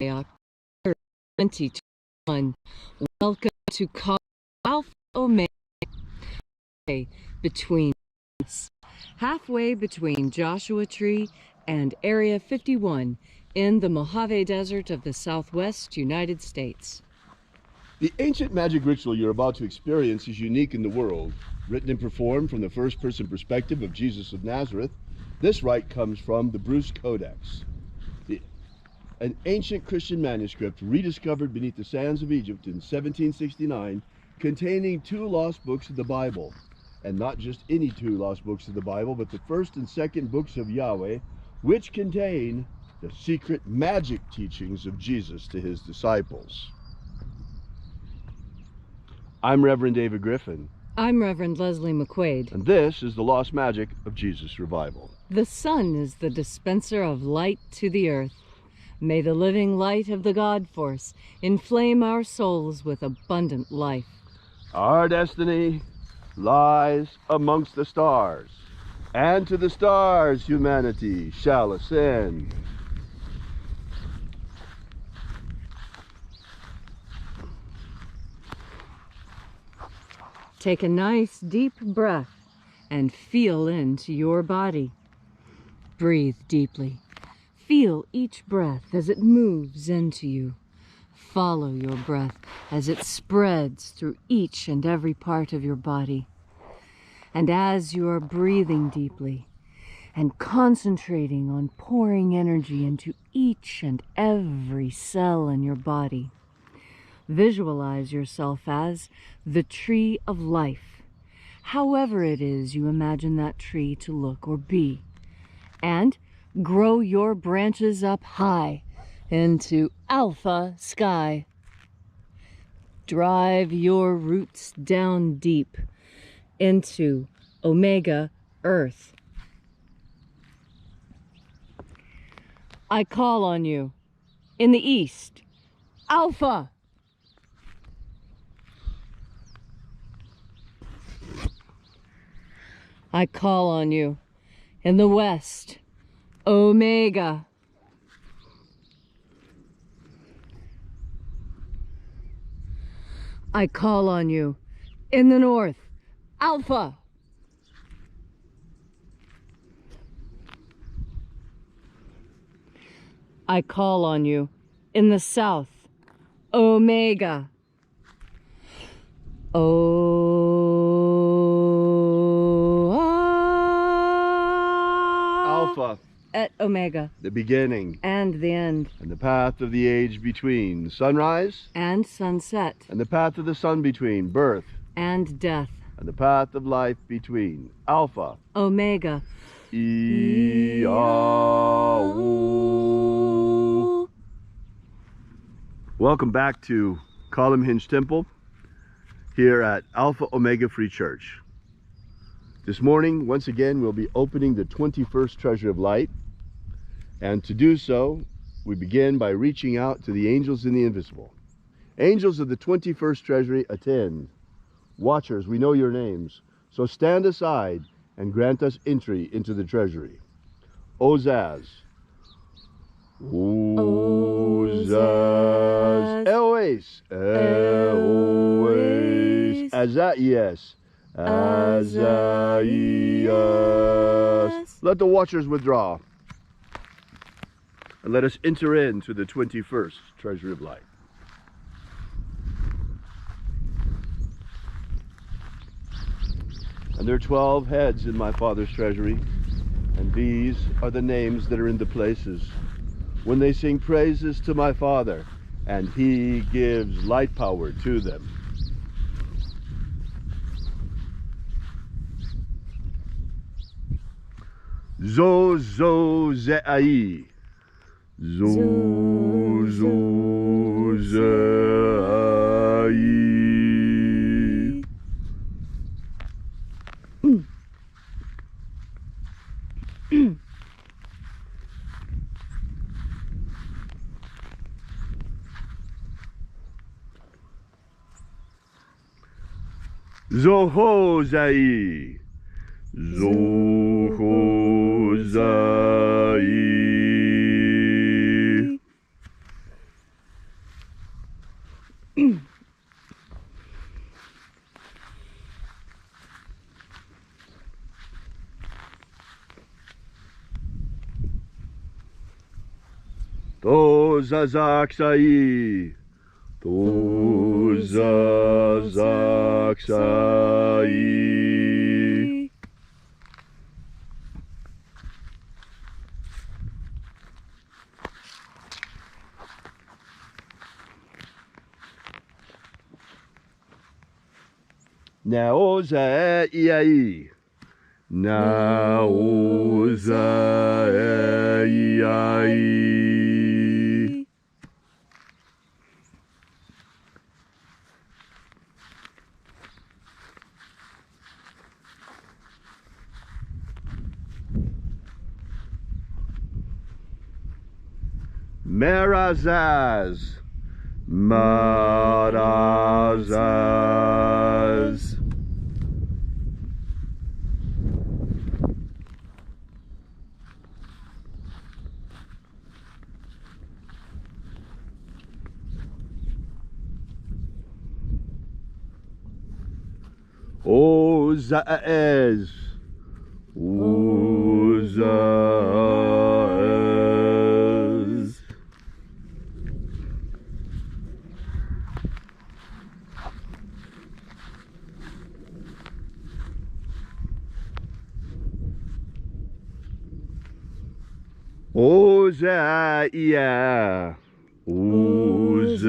October 2021. Welcome to Alpha Omega, between us, halfway between Joshua Tree and Area 51 in the Mojave Desert of the Southwest United States. The ancient magic ritual you're about to experience is unique in the world. Written and performed from the first-person perspective of Jesus of Nazareth, this rite comes from the Bruce Codex, an ancient Christian manuscript rediscovered beneath the sands of Egypt in 1769, containing 2 lost books of the Bible. And not just any 2 lost books of the Bible, but the 1st and 2nd books of Yahweh, which contain the secret magic teachings of Jesus to his disciples. I'm Reverend David Griffin. I'm Reverend Leslie McQuade. And this is the Lost Magic of Jesus Revival. The sun is the dispenser of light to the earth. May the living light of the God Force inflame our souls with abundant life. Our destiny lies amongst the stars, and to the stars humanity shall ascend. Take a nice deep breath and feel into your body. Breathe deeply. Feel each breath as it moves into you. Follow your breath as it spreads through each and every part of your body. And as you are breathing deeply and concentrating on pouring energy into each and every cell in your body, visualize yourself as the tree of life, however it is you imagine that tree to look or be, and grow your branches up high into alpha sky. Drive your roots down deep into omega earth. I call on you in the east, alpha. I call on you in the west, omega. I call on you in the north, alpha. I call on you in the south, omega. Alpha. At omega. The beginning. And the end. And the path of the age between. Sunrise. And sunset. And the path of the sun between. Birth. And death. And the path of life between. Alpha. Omega. IAOE. Welcome back to Column Hinge Temple here at Alpha Omega Free Church. This morning, once again, we'll be opening the 21st Treasure of Light. And to do so, we begin by reaching out to the angels in the invisible. Angels of the 21st Treasury, attend. Watchers, we know your names, so stand aside and grant us entry into the treasury. Ozaz. Ozaz. Elois. Elois. Azaias. Azaias. Let the watchers withdraw. And let us enter into the 21st Treasury of Light. And there are 12 heads in my Father's treasury, and these are the names that are in the places when they sing praises to my Father, and he gives light power to them. Zo zo ze'ai. Zo zo ze'ai. Zohozai. Zohozai. Tozazaksai. Tozazaksai. Naoza iai. Naoza iai. Marazaz. Marazaz. Ozaez. Ozaez. Ozaia. Ozaia.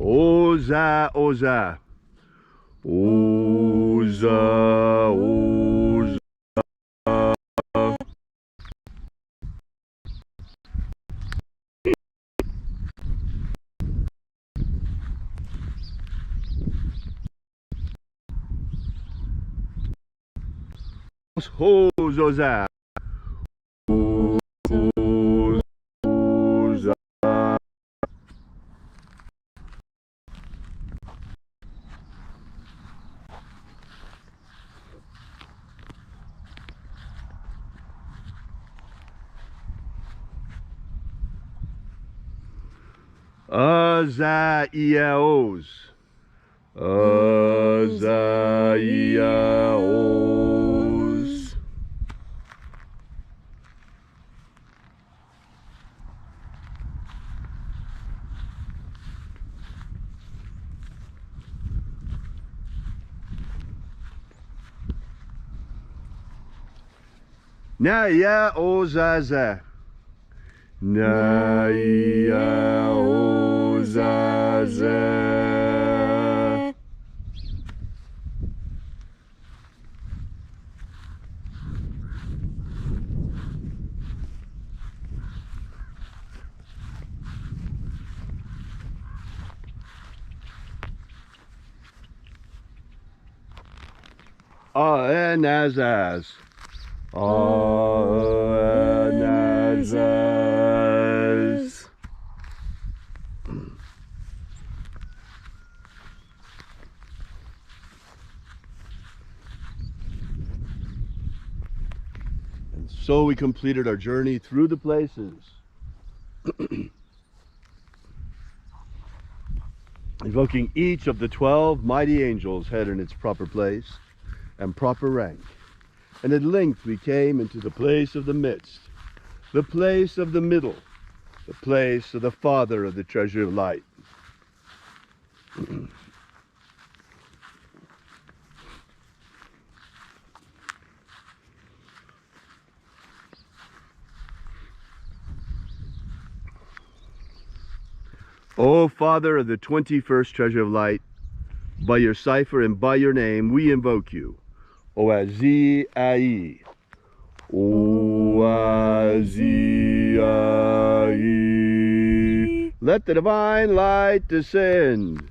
Oza, Oza. Oza, Oza. Oza. Oza. Azaiaos. Azaiaos. Naya Ozaza. Naya Ozaza. Anazaz. Anazaz. And so we completed our journey through the places. Invoking each of the 12 mighty angels head in its proper place and proper rank. And at length we came into the place of the midst, the place of the middle, the place of the Father of the treasure of light. O Father of the 21st treasure of light, by your cipher and by your name we invoke you. Oazi Ai. Oazi Ai. Let the divine light descend.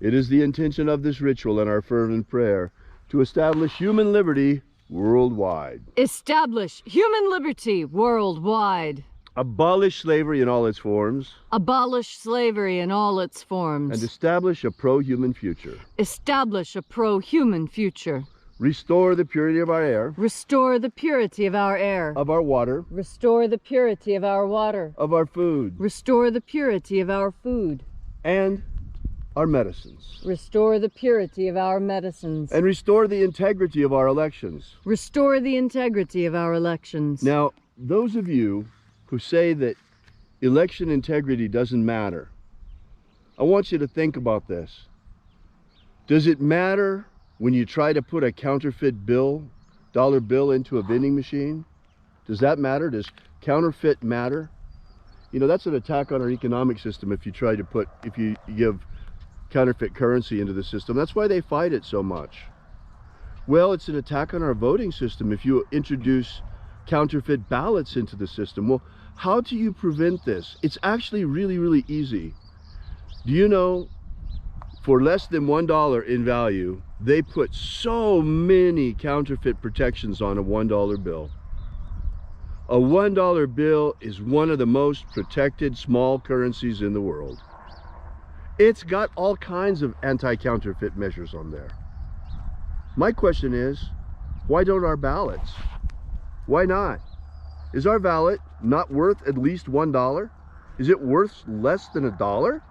It is the intention of this ritual and our fervent prayer to establish human liberty worldwide. Establish human liberty worldwide. Abolish slavery in all its forms. Abolish slavery in all its forms. And establish a pro-human future. Establish a pro-human future. Restore the purity of our air. Restore the purity of our air. Of our water. Restore the purity of our water. Of our food. Restore the purity of our food. And our medicines. Restore the purity of our medicines. And restore the integrity of our elections. Restore the integrity of our elections. Now, those of you who say that election integrity doesn't matter, I want you to think about this. Does it matter when you try to put a counterfeit dollar bill into a vending machine? Does that matter? Does counterfeit matter? You know, that's an attack on our economic system if you give counterfeit currency into the system. That's why they fight it so much. Well, it's an attack on our voting system if you introduce counterfeit ballots into the system. Well, how do you prevent this? It's actually really, really easy. Do you know, for less than $1 in value, they put so many counterfeit protections on a $1 bill. A $1 bill is one of the most protected small currencies in the world. It's got all kinds of anti-counterfeit measures on there. My question is, why don't our ballots? Why not? Is our ballot not worth at least $1? Is it worth less than $1?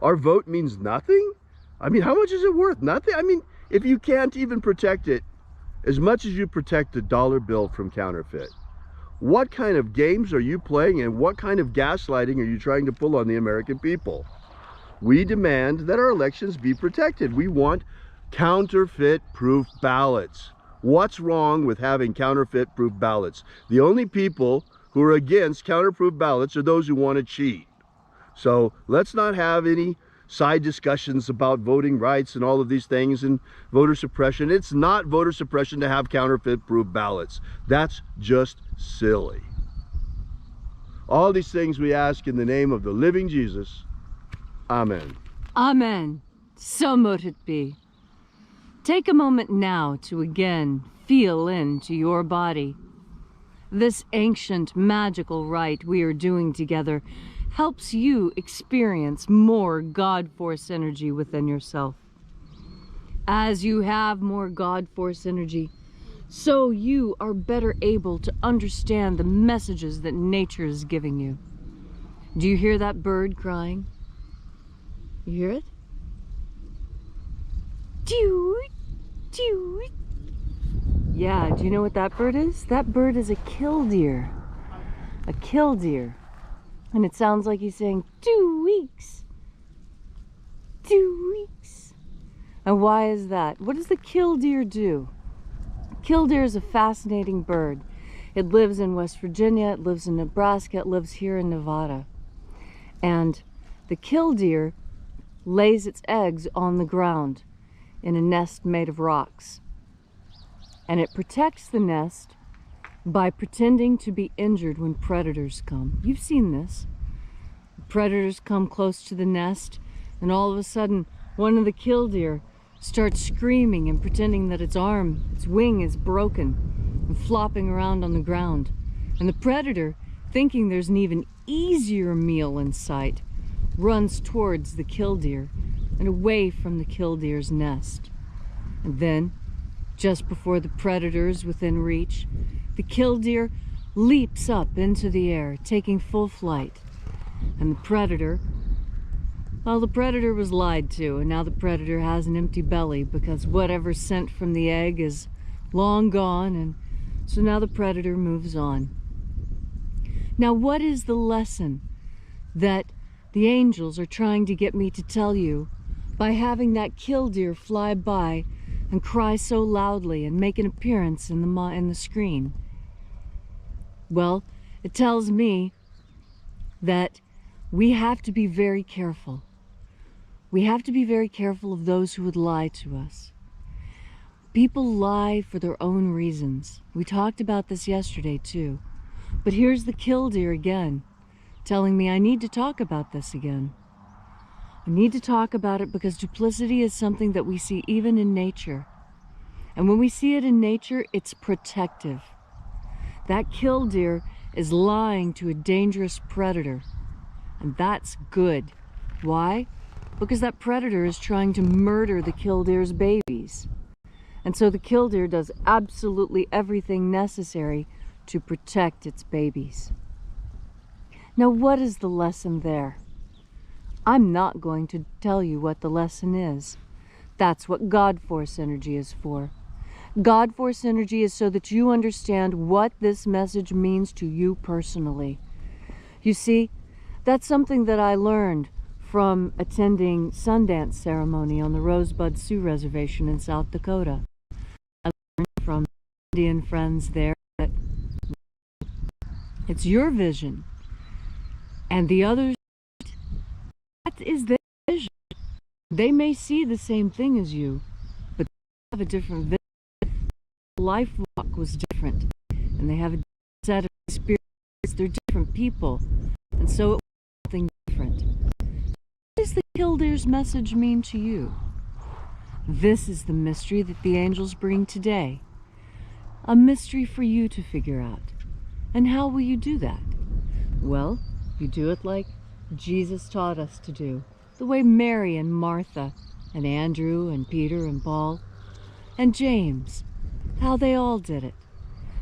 Our vote means nothing? I mean, how much is it worth? Nothing? I mean, if you can't even protect it as much as you protect the dollar bill from counterfeit, what kind of games are you playing and what kind of gaslighting are you trying to pull on the American people? We demand that our elections be protected. We want counterfeit-proof ballots. What's wrong with having counterfeit-proof ballots? The only people who are against counterfeit ballots are those who want to cheat. So let's not have any side discussions about voting rights and all of these things and voter suppression. It's not voter suppression to have counterfeit-proof ballots. That's just silly. All these things we ask in the name of the living Jesus. Amen. Amen. So mote it be. Take a moment now to again feel into your body. This ancient magical rite we are doing together helps you experience more God Force energy within yourself. As you have more God Force energy, so you are better able to understand the messages that nature is giving you. Do you hear that bird crying? You hear it? Toot, toot. Yeah, do you know what that bird is? That bird is a killdeer. A killdeer. And it sounds like he's saying, 2 weeks. 2 weeks. And why is that? What does the killdeer do? Killdeer is a fascinating bird. It lives in West Virginia, it lives in Nebraska, it lives here in Nevada. And the killdeer lays its eggs on the ground in a nest made of rocks. And it protects the nest by pretending to be injured when predators come. You've seen this. Predators come close to the nest, and all of a sudden, one of the killdeer starts screaming and pretending that its wing is broken and flopping around on the ground. And the predator, thinking there's an even easier meal in sight, runs towards the killdeer and away from the killdeer's nest. And then, just before the predator is within reach, the killdeer leaps up into the air, taking full flight. And the predator was lied to, and now the predator has an empty belly because whatever's sent from the egg is long gone, and so now the predator moves on. Now, what is the lesson that the angels are trying to get me to tell you by having that killdeer fly by and cry so loudly and make an appearance in the screen? Well, it tells me that we have to be very careful. We have to be very careful of those who would lie to us. People lie for their own reasons. We talked about this yesterday too. But here's the killdeer again, telling me I need to talk about this again. I need to talk about it because duplicity is something that we see even in nature. And when we see it in nature, it's protective. That killdeer is lying to a dangerous predator. And that's good. Why? Because that predator is trying to murder the killdeer's babies. And so the Killdeer does absolutely everything necessary to protect its babies. Now, what is the lesson there? I'm not going to tell you what the lesson is. That's what God Force energy is for. God Force energy is so that you understand what this message means to you personally. You see, that's something that I learned from attending Sundance ceremony on the Rosebud Sioux Reservation in South Dakota. I learned from Indian friends there that it's your vision and the others, that is their vision. They may see the same thing as you, but they have a different vision. Life walk was different, and they have a set of experiences. They're different people, and so it was something different. What does the Killdeer's message mean to you? This is the mystery that the angels bring today. A mystery for you to figure out. And how will you do that? Well, you do it like Jesus taught us to do. The way Mary and Martha and Andrew and Peter and Paul and James, how they all did it.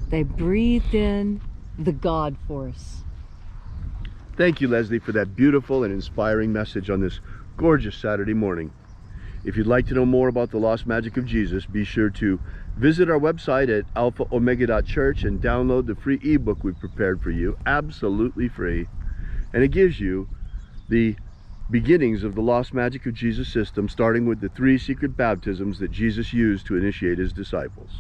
They breathed in the God Force. Thank you, Leslie, for that beautiful and inspiring message on this gorgeous Saturday morning. If you'd like to know more about the lost magic of Jesus, be sure to visit our website at alphaomega.church and download the free ebook we've prepared for you, absolutely free. And it gives you the beginnings of the lost magic of Jesus system, starting with the 3 secret baptisms that Jesus used to initiate his disciples.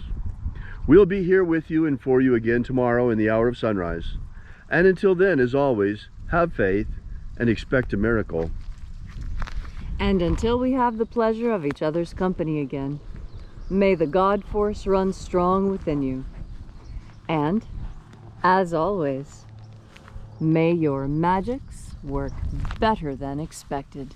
We'll be here with you and for you again tomorrow in the hour of sunrise. And until then, as always, have faith and expect a miracle. And until we have the pleasure of each other's company again, may the God Force run strong within you. And, as always, may your magics work better than expected.